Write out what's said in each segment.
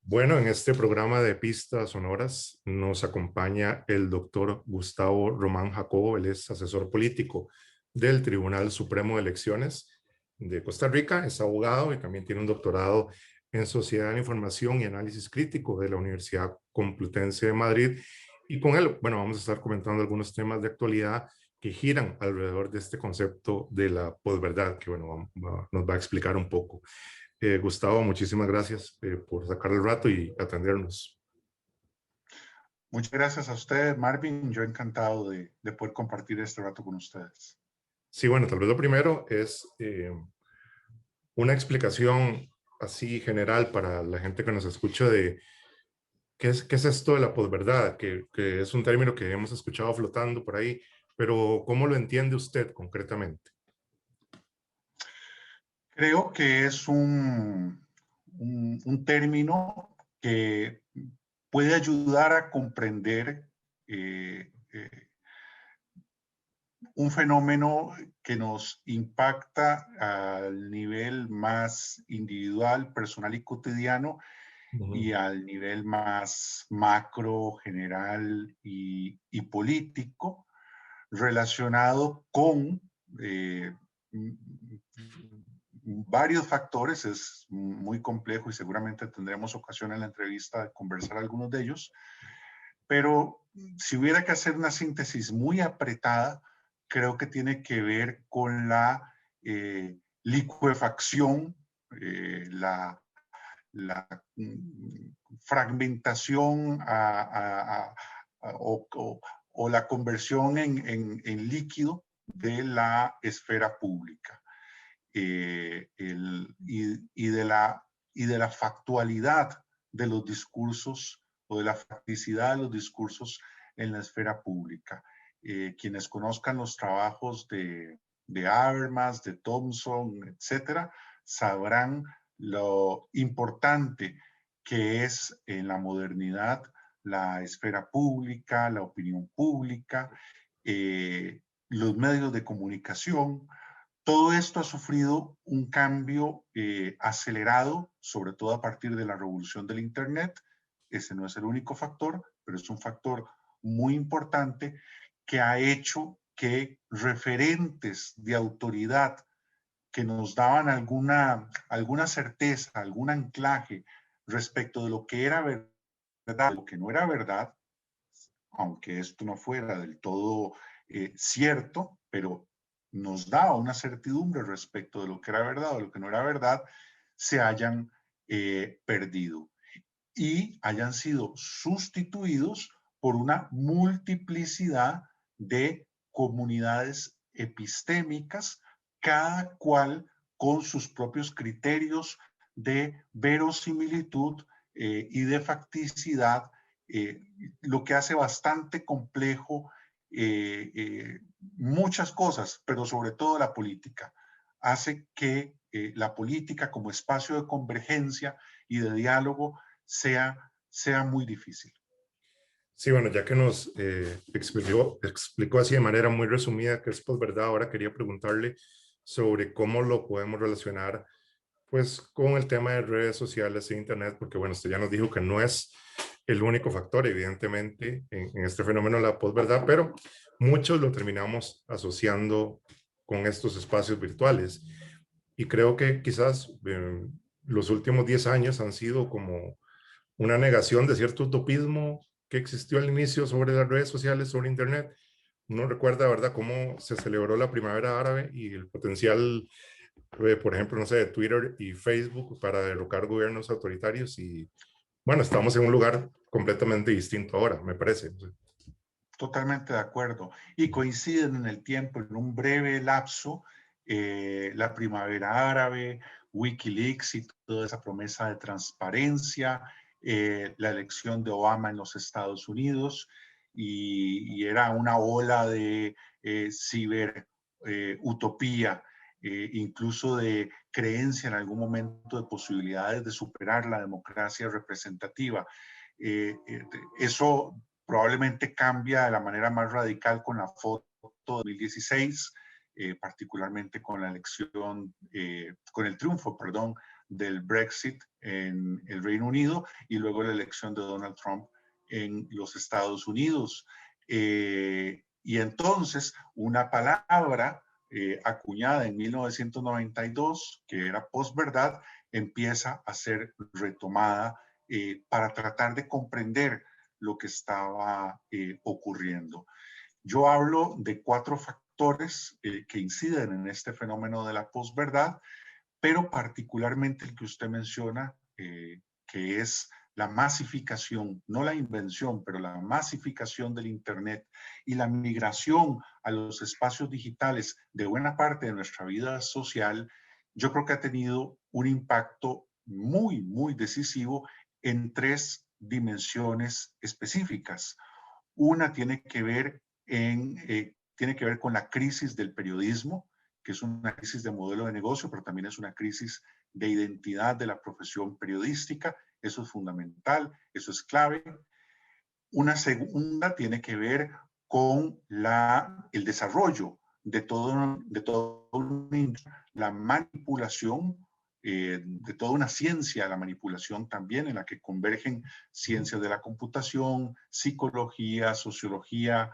Bueno, en este programa de pistas sonoras nos acompaña el doctor Gustavo Román Jacobo. Él es asesor político del Tribunal Supremo de Elecciones de Costa Rica, es abogado y también tiene un doctorado en Sociedad de Información y Análisis Crítico de la Universidad Complutense de Madrid. Y con él, bueno, vamos a estar comentando algunos temas de actualidad que giran alrededor de este concepto de la posverdad, que bueno, nos va a explicar un poco. Gustavo, muchísimas gracias por sacar el rato y atendernos. Muchas gracias a usted, Marvin. Yo encantado de poder compartir este rato con ustedes. Sí, bueno, tal vez lo primero es una explicación así general para la gente que nos escucha de qué es esto de la posverdad, que es un término que hemos escuchado flotando por ahí, pero ¿cómo lo entiende usted concretamente? Creo que es un término que puede ayudar a comprender un fenómeno que nos impacta al nivel más individual, personal y cotidiano, y al nivel más macro, general y político, relacionado con varios factores. Es muy complejo y seguramente tendremos ocasión en la entrevista de conversar algunos de ellos, pero si hubiera que hacer una síntesis muy apretada, creo que tiene que ver con la licuefacción, la fragmentación o la conversión en líquido de la esfera pública y de la factualidad de los discursos o de la facticidad de los discursos en la esfera pública. Quienes conozcan los trabajos de Habermas, de Thompson, etcétera, sabrán lo importante que es en la modernidad la esfera pública, la opinión pública, los medios de comunicación. Todo esto ha sufrido un cambio acelerado, sobre todo a partir de la revolución del Internet. Ese no es el único factor, pero es un factor muy importante que ha hecho que referentes de autoridad que nos daban alguna certeza, algún anclaje respecto de lo que era verdad, lo que no era verdad, aunque esto no fuera del todo cierto, pero nos daba una certidumbre respecto de lo que era verdad o lo que no era verdad, se hayan perdido y hayan sido sustituidos por una multiplicidad de comunidades epistémicas, cada cual con sus propios criterios de verosimilitud y de facticidad, eh, lo que hace bastante complejo muchas cosas, pero sobre todo la política. Hace que la política como espacio de convergencia y de diálogo sea muy difícil. Sí, bueno, ya que nos explicó así de manera muy resumida que es posverdad, ahora quería preguntarle sobre cómo lo podemos relacionar pues con el tema de redes sociales e internet, porque bueno, usted ya nos dijo que no es el único factor, evidentemente, en este fenómeno de la posverdad, pero muchos lo terminamos asociando con estos espacios virtuales. Y creo que quizás los últimos 10 años han sido como una negación de cierto utopismo que existió al inicio sobre las redes sociales, sobre internet. Uno recuerda, ¿verdad?, cómo se celebró la primavera árabe y el potencial, por ejemplo, no sé, de Twitter y Facebook para derrocar gobiernos autoritarios. Y bueno, estamos en un lugar completamente distinto ahora, me parece. Totalmente de acuerdo. Y coinciden en el tiempo, en un breve lapso, la primavera árabe, Wikileaks y toda esa promesa de transparencia, la elección de Obama en los Estados Unidos, y era una ola de ciber utopía, incluso de creencia en algún momento de posibilidades de superar la democracia representativa. Eso probablemente cambia de la manera más radical con la foto de 2016, particularmente con la elección, con el triunfo, perdón, del Brexit en el Reino Unido y luego la elección de Donald Trump en los Estados Unidos. Y entonces una palabra acuñada en 1992, que era posverdad, empieza a ser retomada para tratar de comprender lo que estaba ocurriendo. Yo hablo de 4 factores que inciden en este fenómeno de la posverdad, pero particularmente el que usted menciona, que es la masificación, no la invención, pero la masificación del Internet y la migración a los espacios digitales de buena parte de nuestra vida social, yo creo que ha tenido un impacto muy, muy decisivo en 3 dimensiones específicas. Una tiene que ver con la crisis del periodismo, que es una crisis de modelo de negocio, pero también es una crisis de identidad de la profesión periodística. Eso es fundamental, eso es clave. Una segunda tiene que ver con el desarrollo de todo la manipulación, de toda una ciencia, la manipulación también, en la que convergen ciencias de la computación, psicología, sociología,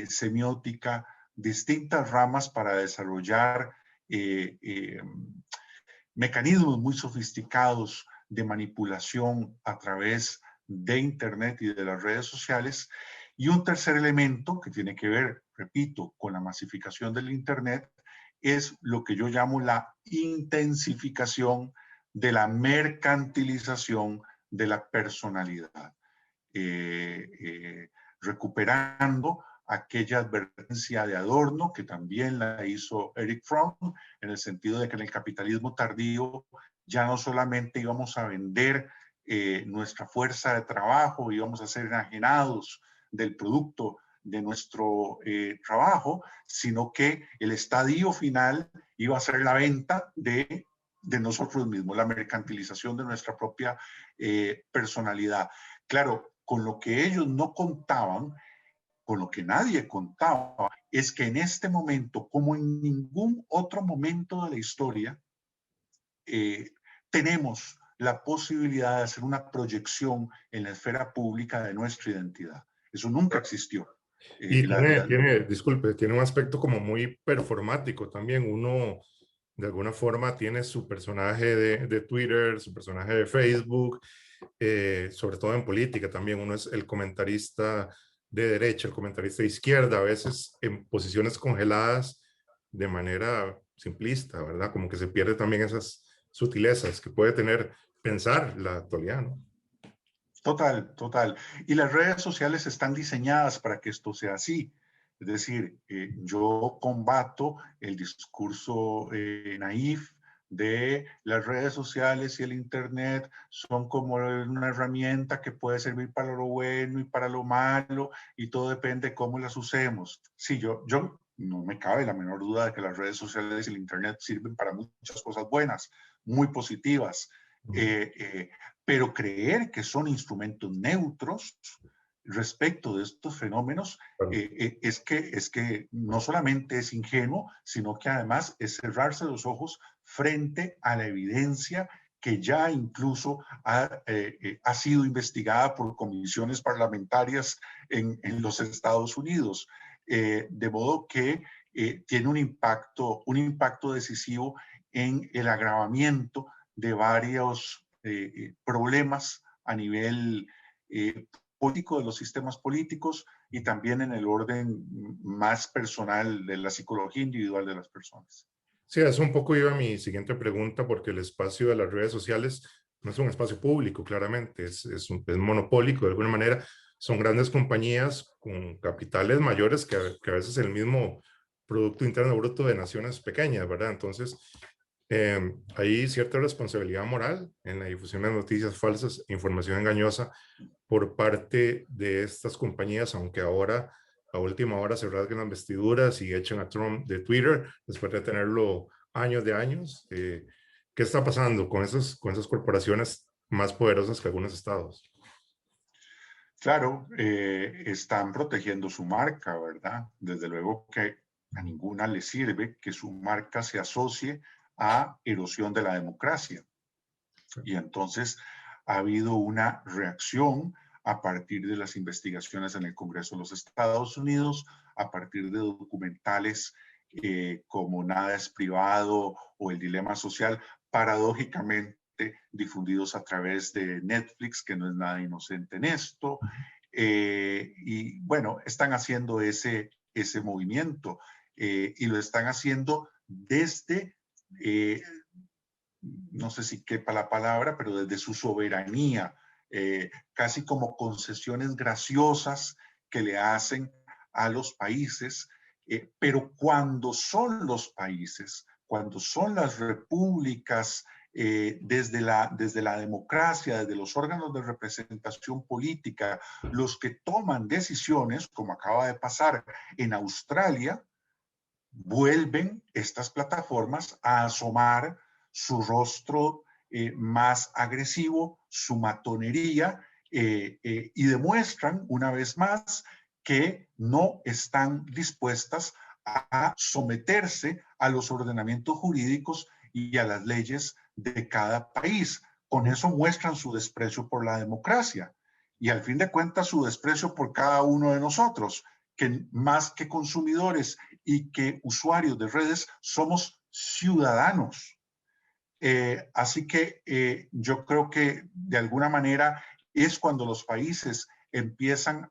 semiótica, distintas ramas para desarrollar mecanismos muy sofisticados de manipulación a través de Internet y de las redes sociales. Y un tercer elemento que tiene que ver, repito, con la masificación del Internet es lo que yo llamo la intensificación de la mercantilización de la personalidad. Recuperando aquella advertencia de Adorno, que también la hizo Erich Fromm, en el sentido de que en el capitalismo tardío ya no solamente íbamos a vender nuestra fuerza de trabajo, íbamos a ser enajenados del producto de nuestro trabajo, sino que el estadio final iba a ser la venta de nosotros mismos, la mercantilización de nuestra propia personalidad. Claro, con lo que ellos no contaban, con lo que nadie contaba, es que en este momento, como en ningún otro momento de la historia, tenemos la posibilidad de hacer una proyección en la esfera pública de nuestra identidad. Eso nunca existió. Y disculpe, tiene un aspecto como muy performático también. Uno, de alguna forma, tiene su personaje de Twitter, su personaje de Facebook, sobre todo en política también. Uno es el comentarista de derecha, el comentarista de izquierda, a veces en posiciones congeladas de manera simplista, ¿verdad? Como que se pierde también esas sutilezas que puede tener pensar la actualidad, ¿no? Total, total. Y las redes sociales están diseñadas para que esto sea así. Es decir, yo combato el discurso naif de las redes sociales y el Internet son como una herramienta que puede servir para lo bueno y para lo malo y todo depende de cómo las usemos. Sí, yo no me cabe la menor duda de que las redes sociales y el Internet sirven para muchas cosas buenas, muy positivas. Pero creer que son instrumentos neutros respecto de estos fenómenos es que no solamente es ingenuo, sino que además es cerrarse los ojos frente a la evidencia que ya incluso ha sido investigada por comisiones parlamentarias en los Estados Unidos. De modo que tiene un impacto decisivo en el agravamiento de varios problemas a nivel político de los sistemas políticos y también en el orden más personal de la psicología individual de las personas. Sí, eso un poco iba a mi siguiente pregunta, porque el espacio de las redes sociales no es un espacio público, claramente, es monopólico de alguna manera. Son grandes compañías con capitales mayores que a veces el mismo Producto Interno Bruto de naciones pequeñas, ¿verdad? Entonces, hay cierta responsabilidad moral en la difusión de noticias falsas, información engañosa por parte de estas compañías, aunque ahora a última hora se rasguen las vestiduras y echen a Trump de Twitter después de tenerlo años de años. ¿Qué está pasando con esas corporaciones más poderosas que algunos estados? Claro, están protegiendo su marca, ¿verdad? Desde luego que a ninguna le sirve que su marca se asocie a erosión de la democracia. Y entonces ha habido una reacción a partir de las investigaciones en el Congreso de los Estados Unidos, a partir de documentales como Nada es privado o El dilema social, paradójicamente difundidos a través de Netflix, que no es nada inocente en esto. Y bueno, están haciendo ese movimiento y lo están haciendo desde, no sé si quepa la palabra, pero desde su soberanía, casi como concesiones graciosas que le hacen a los países, pero cuando son los países, cuando son las repúblicas, desde la democracia, desde los órganos de representación política, los que toman decisiones, como acaba de pasar en Australia, vuelven estas plataformas a asomar su rostro más agresivo, su matonería, y demuestran una vez más que no están dispuestas a someterse a los ordenamientos jurídicos y a las leyes de cada país. Con eso muestran su desprecio por la democracia y al fin de cuentas su desprecio por cada uno de nosotros, que más que consumidores y que usuarios de redes somos ciudadanos. Así que yo creo que de alguna manera es cuando los países empiezan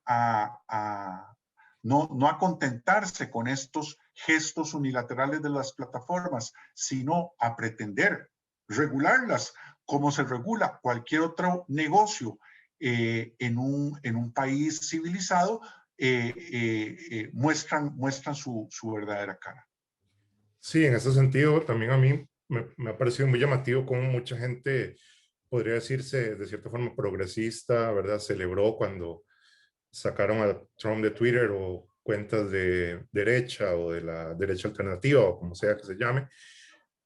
no a contentarse con estos gestos unilaterales de las plataformas, sino a pretender regularlas como se regula cualquier otro negocio en un país civilizado. Muestran su verdadera cara. Sí, en ese sentido también a mí me ha parecido muy llamativo cómo mucha gente, podría decirse de cierta forma progresista, ¿verdad? Celebró cuando sacaron a Trump de Twitter o cuentas de derecha o de la derecha alternativa o como sea que se llame.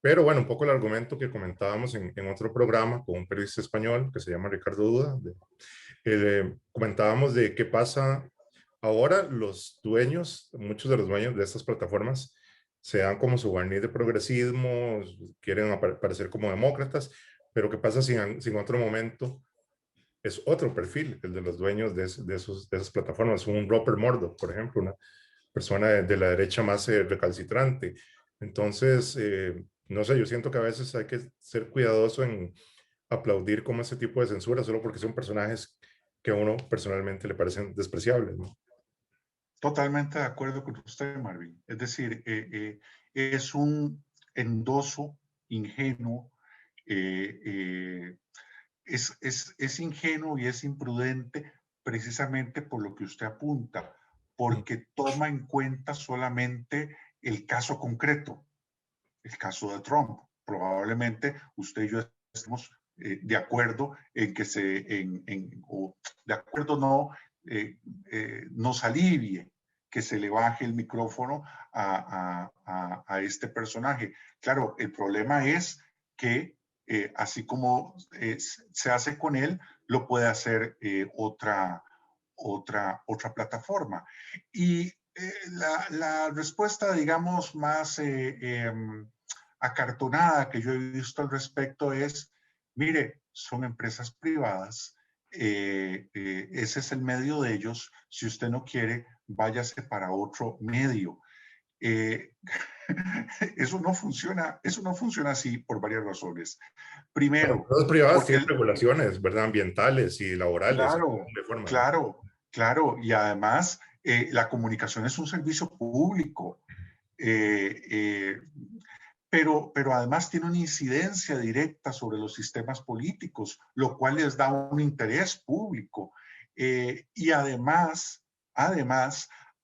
Pero bueno, un poco el argumento que comentábamos en otro programa con un periodista español que se llama Ricardo Duda, comentábamos de qué pasa ahora. Los dueños, muchos de los dueños de estas plataformas se dan como su barniz de progresismo, quieren parecer como demócratas, pero qué pasa si en otro momento es otro perfil, el de los dueños de esas plataformas, un Rupert Murdoch, por ejemplo, una persona de la derecha más recalcitrante. Entonces, no sé, yo siento que a veces hay que ser cuidadoso en aplaudir como ese tipo de censura solo porque son personajes que a uno personalmente le parecen despreciables, ¿no? Totalmente de acuerdo con usted, Marvin. Es decir, es un endoso ingenuo, es ingenuo y es imprudente precisamente por lo que usted apunta, porque toma en cuenta solamente el caso concreto, el caso de Trump. Probablemente usted y yo estemos de acuerdo en que o de acuerdo no, nos alivie que se le baje el micrófono a este personaje. Claro, el problema es que así como se hace con él, lo puede hacer otra plataforma. Y la respuesta, digamos, más acartonada que yo he visto al respecto es, mire, son empresas privadas, ese es el medio de ellos, si usted no quiere, váyase para otro medio. Eso no funciona así por varias razones. Primero, Las privadas porque tienen regulaciones, ¿verdad? Ambientales y laborales, claro, de forma, ¿no? claro, y además la comunicación es un servicio público, eh, eh, pero además tiene una incidencia directa sobre los sistemas políticos, lo cual les da un interés público. Y además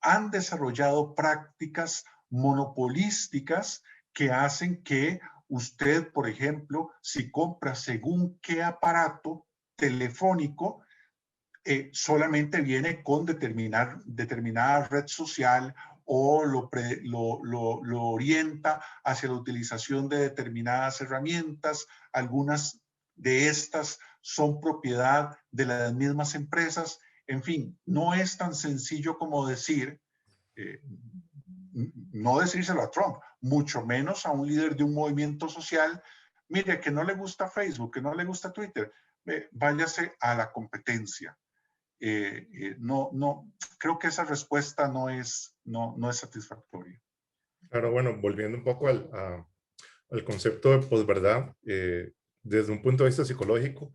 han desarrollado prácticas monopolísticas que hacen que usted, por ejemplo, si compra según qué aparato telefónico, solamente viene con determinada red social o lo orienta hacia la utilización de determinadas herramientas. Algunas de estas son propiedad de las mismas empresas. En fin, no es tan sencillo como decir, eh, no decírselo a Trump, mucho menos a un líder de un movimiento social, mire, que no le gusta Facebook, que no le gusta Twitter, váyase a la competencia. No, creo que esa respuesta no es satisfactoria. Claro, bueno, volviendo un poco al concepto de posverdad, desde un punto de vista psicológico,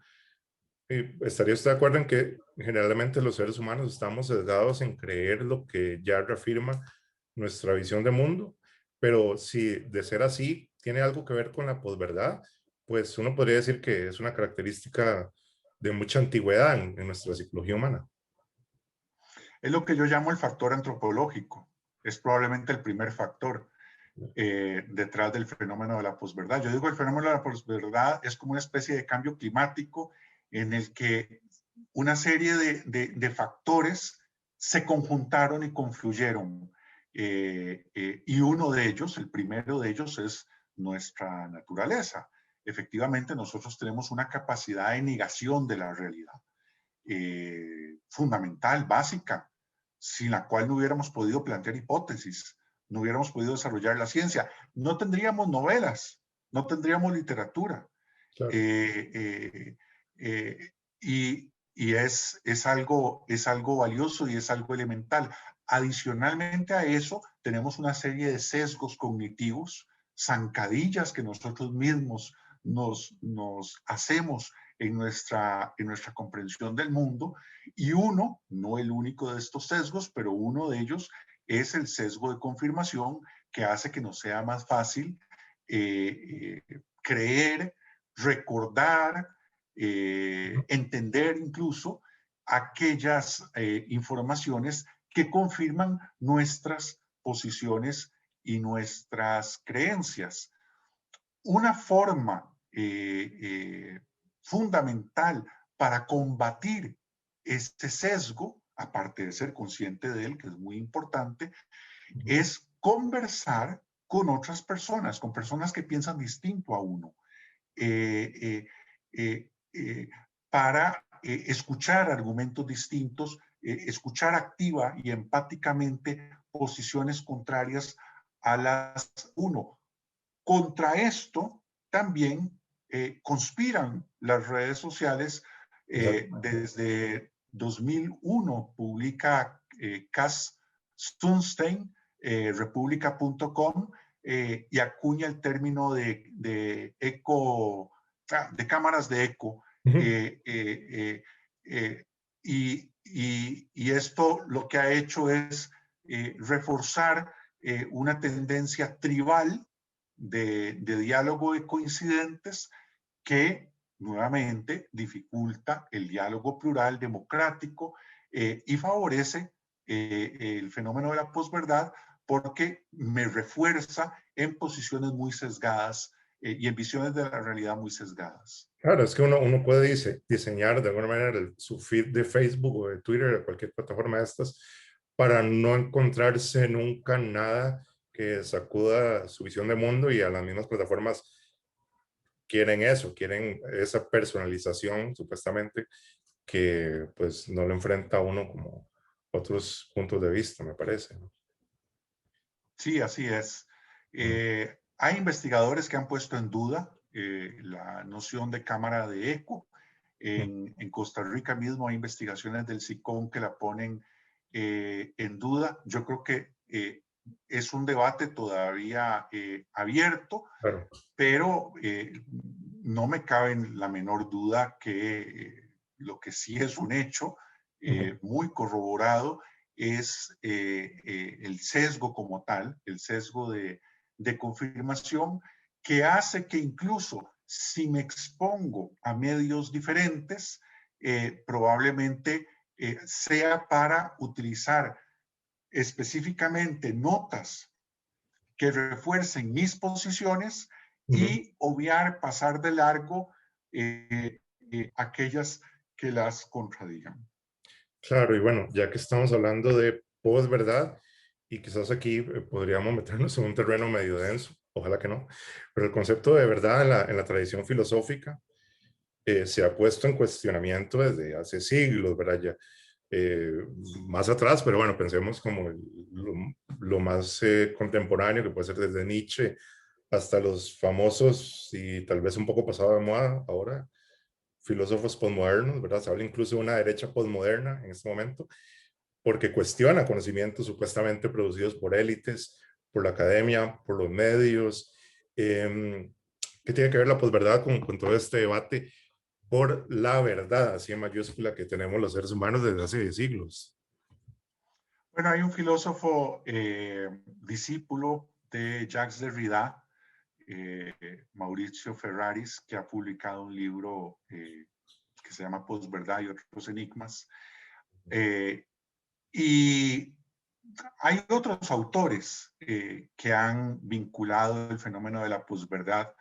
¿estaría usted de acuerdo en que generalmente los seres humanos estamos sesgados en creer lo que ya reafirma nuestra visión de mundo? Pero si de ser así tiene algo que ver con la posverdad, pues uno podría decir que es una característica de mucha antigüedad en nuestra psicología humana. Es lo que yo llamo el factor antropológico. Es probablemente el primer factor detrás del fenómeno de la posverdad. Yo digo el fenómeno de la posverdad es como una especie de cambio climático en el que una serie de factores se conjuntaron y confluyeron. Y uno de ellos, el primero de ellos, es nuestra naturaleza. Efectivamente, nosotros tenemos una capacidad de negación de la realidad fundamental, básica, sin la cual no hubiéramos podido plantear hipótesis, no hubiéramos podido desarrollar la ciencia, no tendríamos novelas, no tendríamos literatura. Claro. Y es algo valioso y es algo elemental. Adicionalmente a eso, tenemos una serie de sesgos cognitivos, zancadillas que nosotros mismos nos hacemos en nuestra comprensión del mundo, y uno, no el único de estos sesgos, pero uno de ellos es el sesgo de confirmación, que hace que nos sea más fácil creer, recordar, entender incluso aquellas informaciones que confirman nuestras posiciones y nuestras creencias. Una forma fundamental para combatir este sesgo, aparte de ser consciente de él, que es muy importante, es conversar con otras personas, con personas que piensan distinto a uno, para escuchar argumentos distintos, escuchar activa y empáticamente posiciones contrarias a las uno. Contra esto también conspiran las redes sociales. Desde 2001 publica Cass Sunstein, república.com, y acuña el término de eco, de cámaras de eco. Y esto lo que ha hecho es reforzar una tendencia tribal de diálogo de coincidentes que nuevamente dificulta el diálogo plural democrático y favorece el fenómeno de la posverdad, porque me refuerza en posiciones muy sesgadas y en visiones de la realidad muy sesgadas. Claro, es que uno puede diseñar de alguna manera su feed de Facebook o de Twitter o cualquier plataforma de estas para no encontrarse nunca nada que sacuda su visión de mundo, y a las mismas plataformas quieren eso, quieren esa personalización supuestamente que pues no lo enfrenta a uno como otros puntos de vista, me parece, ¿no? Sí, así es. Hay investigadores que han puesto en duda la noción de cámara de eco. En Costa Rica mismo hay investigaciones del SICOM que la ponen en duda. Yo creo que es un debate todavía abierto, Claro. pero no me cabe la menor duda que lo que sí es un hecho muy corroborado es el sesgo como tal, el sesgo de confirmación, que hace que incluso si me expongo a medios diferentes, probablemente sea para utilizar específicamente notas que refuercen mis posiciones y obviar, pasar de largo aquellas que las contradigan. Claro, y bueno, ya que estamos hablando de posverdad, y quizás aquí podríamos meternos en un terreno medio denso, ojalá que no, pero el concepto de verdad en la tradición filosófica se ha puesto en cuestionamiento desde hace siglos, ¿verdad? Ya, más atrás, pero bueno, pensemos como lo más contemporáneo, que puede ser desde Nietzsche hasta los famosos y tal vez un poco pasado de moda ahora, filósofos posmodernos, ¿verdad? Se habla incluso de una derecha posmoderna en este momento, porque cuestiona conocimientos supuestamente producidos por élites, por la academia, por los medios. ¿Qué tiene que ver la posverdad con todo este debate por la verdad, así en mayúscula, que tenemos los seres humanos desde hace siglos? Bueno, hay un filósofo discípulo de Jacques Derrida, Mauricio Ferraris, que ha publicado un libro que se llama Posverdad y otros enigmas. Y hay otros autores que han vinculado el fenómeno de la posverdad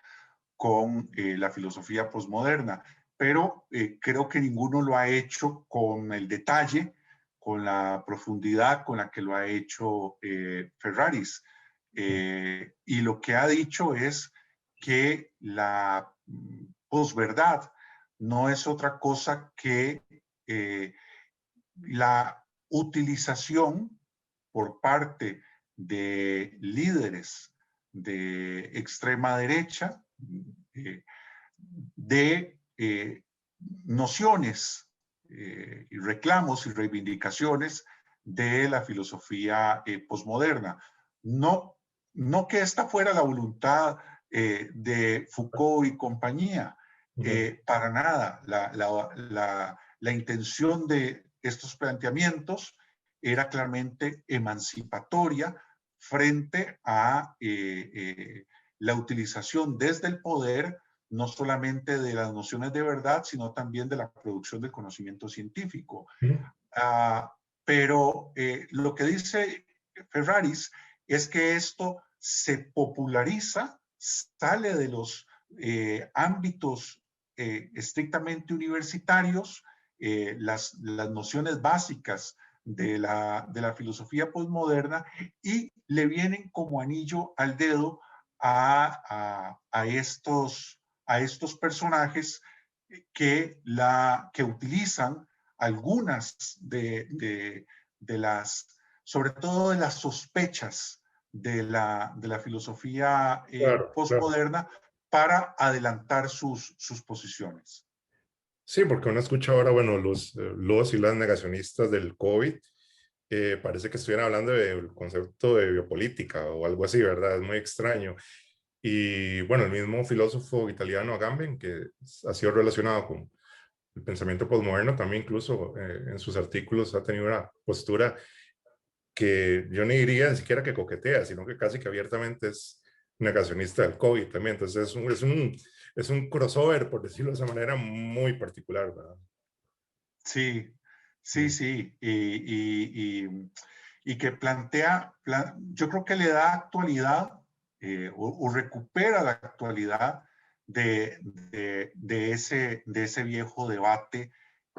con la filosofía posmoderna, pero creo que ninguno lo ha hecho con el detalle, con la profundidad con la que lo ha hecho Ferraris. Y lo que ha dicho es que la posverdad no es otra cosa que la utilización por parte de líderes de extrema derecha de nociones y reclamos y reivindicaciones de la filosofía posmoderna. No, no que esta fuera la voluntad de Foucault y compañía, para nada. La intención de estos planteamientos era claramente emancipatoria frente a la utilización desde el poder no solamente de las nociones de verdad, sino también de la producción del conocimiento científico. Pero lo que dice Ferraris es que esto se populariza, sale de los ámbitos estrictamente universitarios, las nociones básicas de la filosofía posmoderna, y le vienen como anillo al dedo a estos personajes que utilizan algunas de las, sobre todo de las sospechas de la filosofía Claro, claro. postmoderna para adelantar sus posiciones. Sí, porque uno escucha ahora, bueno, los y las negacionistas del COVID, parece que estuvieran hablando del concepto de biopolítica o algo así, ¿verdad? Es muy extraño. Y bueno, el mismo filósofo italiano Agamben, que ha sido relacionado con el pensamiento posmoderno, también incluso en sus artículos ha tenido una postura que yo ni diría ni siquiera que coquetea, sino que casi que abiertamente es negacionista del COVID también. Entonces es un crossover, por decirlo de esa manera, muy particular, ¿verdad? Sí, sí, Mm. sí. Y que yo creo que le da actualidad o recupera la actualidad de ese viejo debate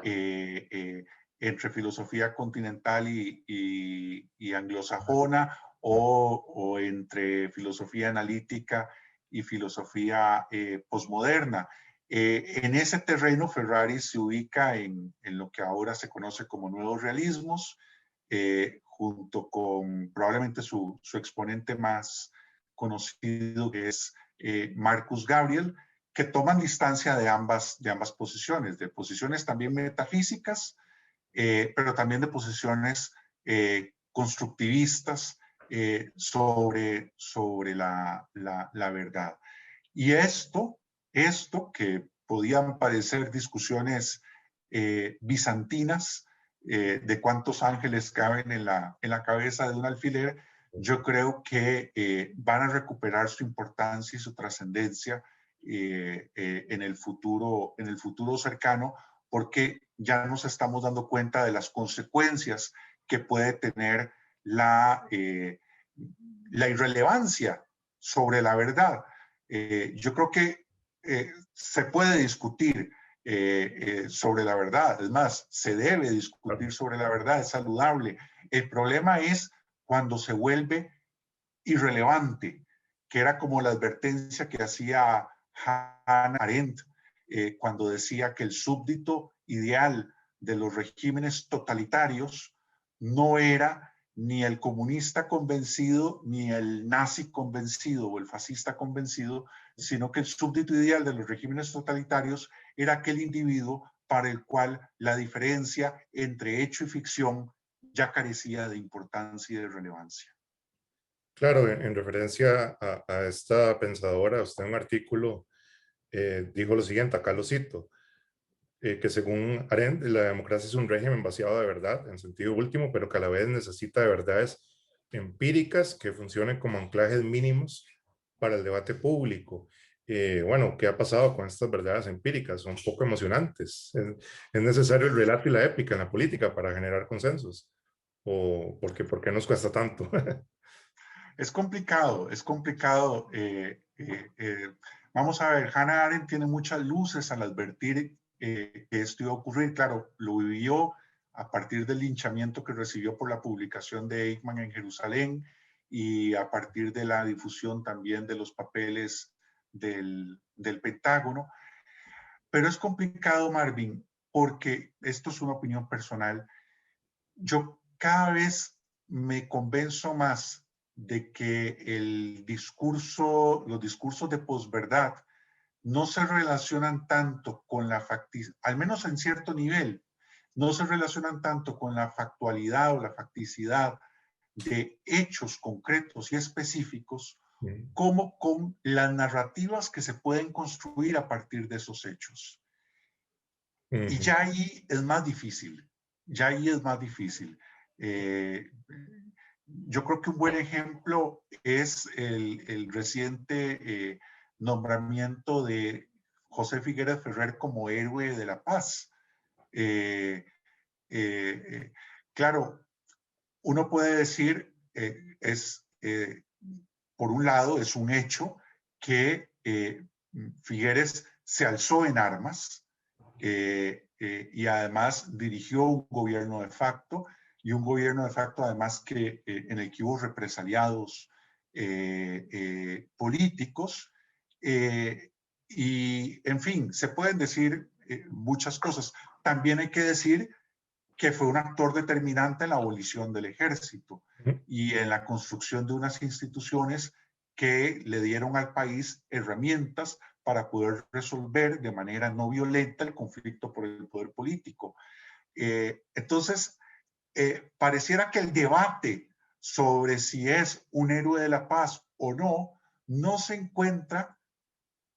entre filosofía continental y anglosajona, o entre filosofía analítica y filosofía posmoderna. En ese terreno, Ferrari se ubica en lo que ahora se conoce como nuevos realismos, junto con probablemente su exponente más conocido, que es Marcus Gabriel, que toman distancia de ambas posiciones, de posiciones también metafísicas, pero también de posiciones constructivistas sobre la verdad. Y esto que podían parecer discusiones bizantinas, de cuántos ángeles caben en la cabeza de un alfiler, yo creo que van a recuperar su importancia y su trascendencia en el futuro cercano, porque ya nos estamos dando cuenta de las consecuencias que puede tener la irrelevancia sobre la verdad. Yo creo que se puede discutir sobre la verdad, es más, se debe discutir sobre la verdad, es saludable. El problema es cuando se vuelve irrelevante, que era como la advertencia que hacía Hannah Arendt cuando decía que el súbdito ideal de los regímenes totalitarios no era ni el comunista convencido, ni el nazi convencido o el fascista convencido, sino que el súbdito ideal de los regímenes totalitarios era aquel individuo para el cual la diferencia entre hecho y ficción ya carecía de importancia y de relevancia. Claro, en referencia a esta pensadora, usted en un artículo dijo lo siguiente, acá lo cito, que según Arendt, la democracia es un régimen vaciado de verdad, en sentido último, pero que a la vez necesita de verdades empíricas que funcionen como anclajes mínimos para el debate público. Bueno, ¿qué ha pasado con estas verdades empíricas? Son poco emocionantes. Es necesario el relato y la épica en la política para generar consensos. ¿O por qué nos cuesta tanto? Es complicado, es complicado. Vamos a ver, Hannah Arendt tiene muchas luces al advertir que esto iba a ocurrir. Claro, lo vivió a partir del linchamiento que recibió por la publicación de Eichmann en Jerusalén y a partir de la difusión también de los papeles del Pentágono. Pero es complicado, Marvin, porque esto es una opinión personal. Yo cada vez me convenzo más de que los discursos de posverdad no se relacionan tanto con la facticidad, al menos en cierto nivel, no se relacionan tanto con la factualidad o la facticidad de hechos concretos y específicos como con las narrativas que se pueden construir a partir de esos hechos. Y ya ahí es más difícil, ya ahí es más difícil. Yo creo que un buen ejemplo es el reciente nombramiento de José Figueres Ferrer como héroe de la paz. Claro, uno puede decir, por un lado, es un hecho que Figueres se alzó en armas, y además dirigió un gobierno de facto, y un gobierno de facto además que en el que hubo represaliados políticos, y en fin, se pueden decir muchas cosas. También hay que decir que fue un actor determinante en la abolición del ejército y en la construcción de unas instituciones que le dieron al país herramientas para poder resolver de manera no violenta el conflicto por el poder político. Entonces, pareciera que el debate sobre si es un héroe de la paz o no, no se encuentra,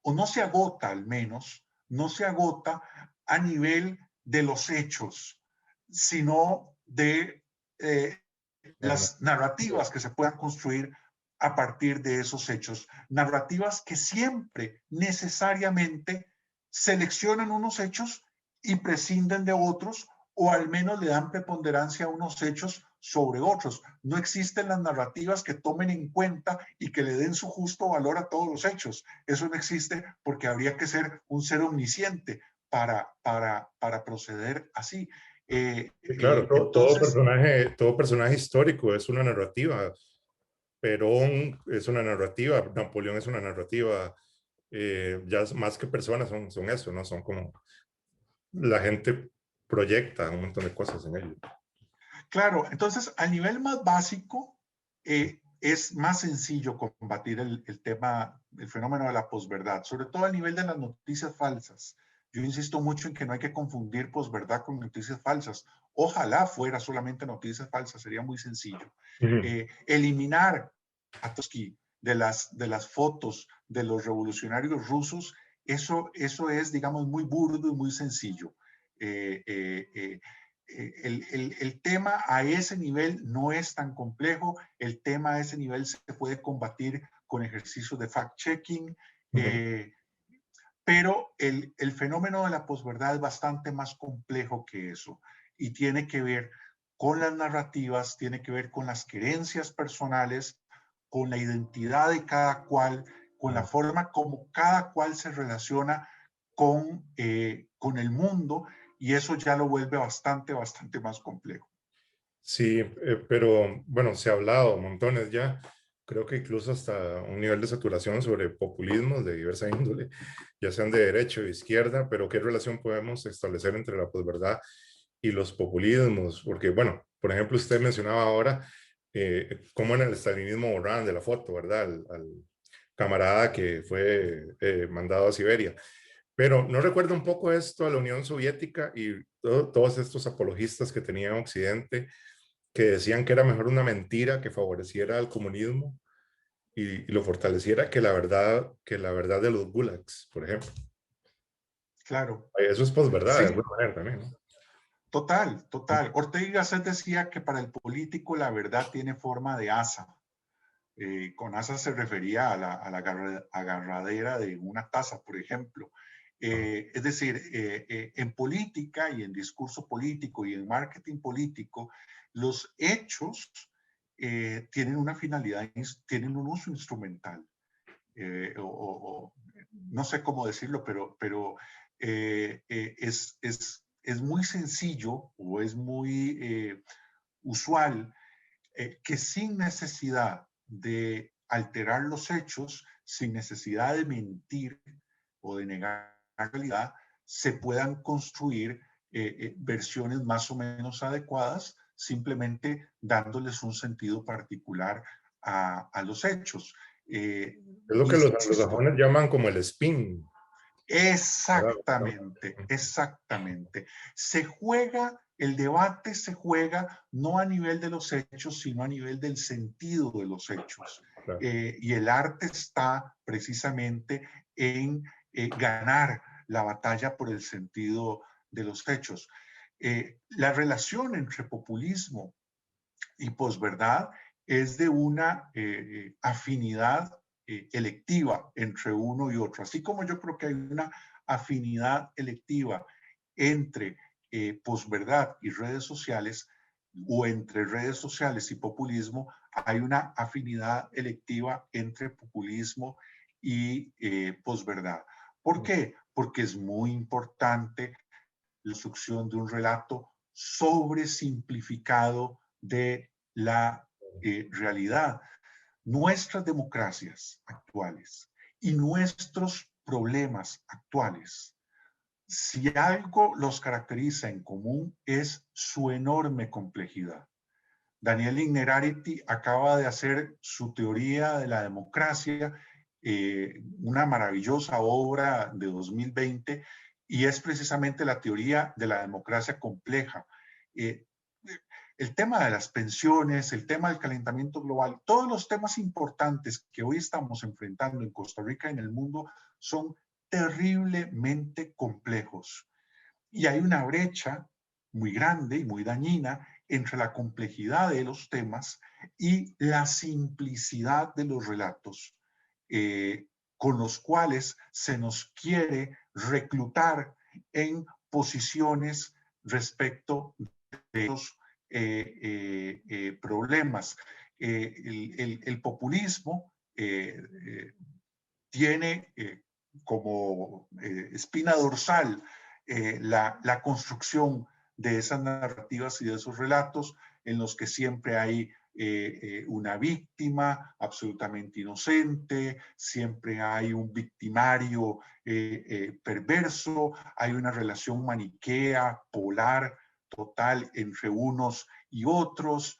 o no se agota al menos, no se agota a nivel de los hechos, sino de las narrativas que se puedan construir a partir de esos hechos. Narrativas que siempre necesariamente seleccionan unos hechos y prescinden de otros, o al menos le dan preponderancia a unos hechos sobre otros. No existen las narrativas que tomen en cuenta y que le den su justo valor a todos los hechos. Eso no existe porque habría que ser un ser omnisciente para proceder así. Claro, Entonces, todo personaje histórico es una narrativa. Perón es una narrativa, Napoleón es una narrativa, ya más que personas son eso, ¿no? Son como la gente proyecta un montón de cosas en ellos. claro, entonces a nivel más básico es más sencillo combatir el tema, el fenómeno de la posverdad, sobre todo a nivel de las noticias falsas. Yo insisto mucho en que no hay que confundir posverdad con noticias falsas. Ojalá fuera solamente noticias falsas, sería muy sencillo. Eliminar a Trotsky de las fotos de los revolucionarios rusos, eso es, digamos, muy burdo y muy sencillo. El tema a ese nivel no es tan complejo, el tema a ese nivel se puede combatir con ejercicios de fact-checking, pero el fenómeno de la posverdad es bastante más complejo que eso y tiene que ver con las narrativas, tiene que ver con las creencias personales, con la identidad de cada cual, con la forma como cada cual se relaciona con el mundo, y eso ya lo vuelve bastante más complejo. Sí, pero bueno, se ha hablado montones ya, creo que incluso hasta un nivel de saturación sobre populismos de diversa índole, ya sean de derecha o de izquierda, pero ¿qué relación podemos establecer entre la posverdad y los populismos? Porque, bueno, por ejemplo, usted mencionaba ahora como en el estalinismo borraban de la foto, ¿verdad? Al camarada que fue mandado a Siberia. Pero no recuerdo un poco esto a la Unión Soviética y todos estos apologistas que tenía Occidente que decían que era mejor una mentira que favoreciera al comunismo y lo fortaleciera que la verdad de los gulags, por ejemplo. Claro. Eso es posverdad, de Sí, alguna manera también, ¿no? total, total. Ortega y Gasset decía que para el político la verdad tiene forma de asa. Con asa se refería a la agarradera de una taza, por ejemplo. Es decir, en política y en discurso político y en marketing político, los hechos tienen una finalidad, tienen un uso instrumental. No sé cómo decirlo, pero es muy sencillo o es muy usual que sin necesidad de alterar los hechos, sin necesidad de mentir o de negar la realidad, se puedan construir versiones más o menos adecuadas, simplemente dándoles un sentido particular a los hechos. Es lo que los Insisto, anglosajones llaman como el spin, ¿verdad? exactamente, exactamente. El debate se juega no a nivel de los hechos, sino a nivel del sentido de los hechos. Claro. Y el arte está precisamente en ganar la batalla por el sentido de los hechos. La relación entre populismo y posverdad es de una afinidad electiva entre uno y otro. Así como yo creo que hay una afinidad electiva entre posverdad y redes sociales, o entre redes sociales y populismo, hay una afinidad electiva entre populismo y posverdad. ¿Por qué? Porque es muy importante la construcción de un relato sobresimplificado de la realidad. Nuestras democracias actuales y nuestros problemas actuales, si algo los caracteriza en común, es su enorme complejidad. Daniel Innerarity acaba de hacer su teoría de la democracia, una maravillosa obra de 2020, y es precisamente la teoría de la democracia compleja. Eh, el tema de las pensiones, el tema del calentamiento global, todos los temas importantes que hoy estamos enfrentando en Costa Rica y en el mundo son terriblemente complejos. Y hay una brecha muy grande y muy dañina entre la complejidad de los temas y la simplicidad de los relatos con los cuales se nos quiere reclutar en posiciones respecto de los problemas. El populismo tiene como espina dorsal la construcción de esas narrativas y de esos relatos en los que siempre hay una víctima absolutamente inocente, siempre hay un victimario perverso, hay una relación maniquea, polar, total entre unos y otros.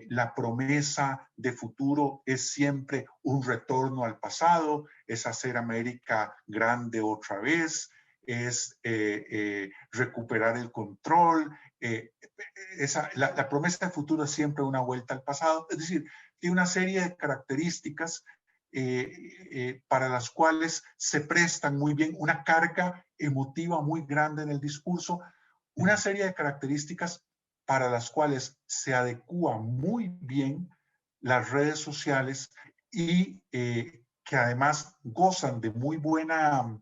La promesa de futuro es siempre un retorno al pasado, es hacer América grande otra vez, es recuperar el control. La promesa de futuro es siempre una vuelta al pasado, es decir, tiene una serie de características para las cuales se prestan muy bien, una carga emotiva muy grande en el discurso, una serie de características para las cuales se adecúa muy bien las redes sociales y que además gozan de muy buena,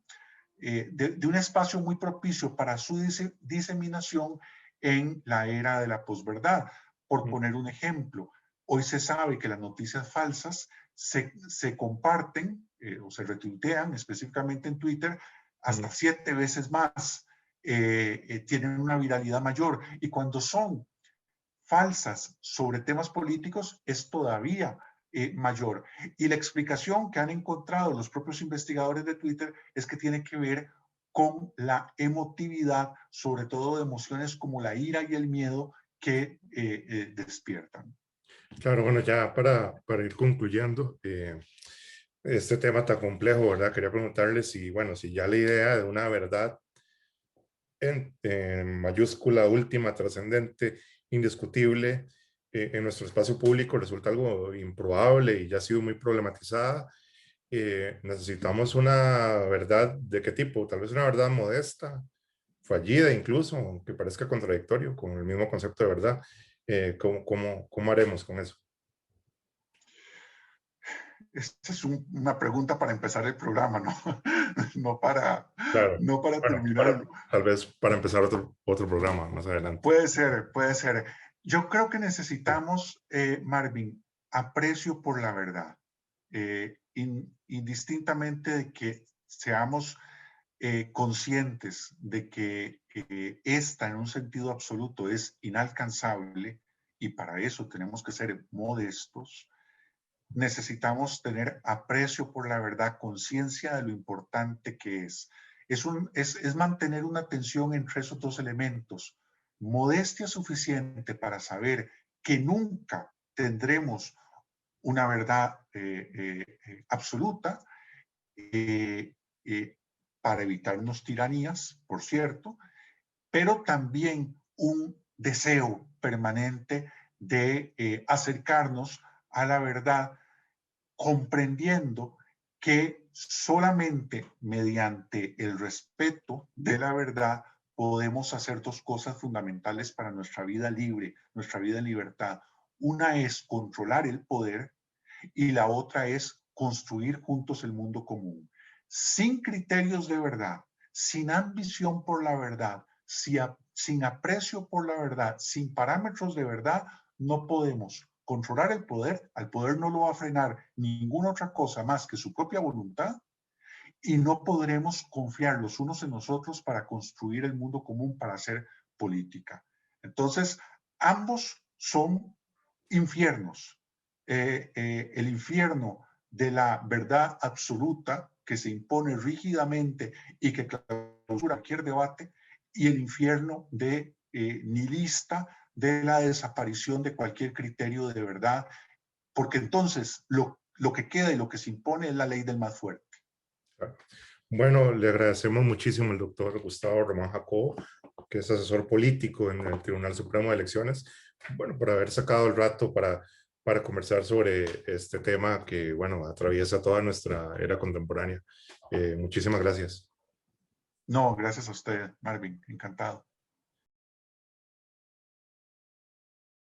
de un espacio muy propicio para su diseminación en la era de la posverdad. Por poner un ejemplo, hoy se sabe que las noticias falsas se comparten o se retuitean específicamente en Twitter hasta 7 veces más. Tienen una viralidad mayor y cuando son falsas sobre temas políticos es todavía mayor. Y la explicación que han encontrado los propios investigadores de Twitter es que tiene que ver con la emotividad, sobre todo de emociones como la ira y el miedo que despiertan. Claro, bueno, ya para ir concluyendo, este tema tan complejo, ¿verdad? Quería preguntarle si, bueno, si ya la idea de una verdad en mayúscula, última, trascendente, indiscutible, en nuestro espacio público resulta algo improbable y ya ha sido muy problematizada. Necesitamos una verdad de qué tipo, tal vez una verdad modesta, fallida incluso, aunque parezca contradictorio con el mismo concepto de verdad. ¿Cómo haremos con eso? Esta es una pregunta para empezar el programa, ¿no? No para, Claro, no para bueno, terminarlo. tal vez para empezar otro programa más adelante. Puede ser, puede ser. Yo creo que necesitamos, Marvin, aprecio por la verdad, indistintamente de que seamos conscientes de que esta en un sentido absoluto es inalcanzable y para eso tenemos que ser modestos. Necesitamos tener aprecio por la verdad, conciencia de lo importante que es. Es mantener una tensión entre esos dos elementos. Modestia suficiente para saber que nunca tendremos una verdad absoluta, eh, eh, para evitarnos tiranías, por cierto, pero también un deseo permanente de acercarnos a la verdad, comprendiendo que solamente mediante el respeto de la verdad podemos hacer dos cosas fundamentales para nuestra vida libre, nuestra vida en libertad. Una es controlar el poder y la otra es construir juntos el mundo común. Sin criterios de verdad, sin ambición por la verdad, sin aprecio por la verdad, sin parámetros de verdad, no podemos controlar el poder. Al poder no lo va a frenar ninguna otra cosa más que su propia voluntad y no podremos confiar los unos en nosotros para construir el mundo común, para hacer política. Entonces, ambos son infiernos. El infierno de la verdad absoluta que se impone rígidamente y que clausura cualquier debate, y el infierno de nihilista de la desaparición de cualquier criterio de verdad, porque entonces lo que queda y lo que se impone es la ley del más fuerte. Bueno, le agradecemos muchísimo al doctor Gustavo Román Jacobo, que es asesor político en el Tribunal Supremo de Elecciones, bueno, por haber sacado el rato para conversar sobre este tema que, bueno, atraviesa toda nuestra era contemporánea. Muchísimas gracias. No, gracias a usted, Marvin. Encantado.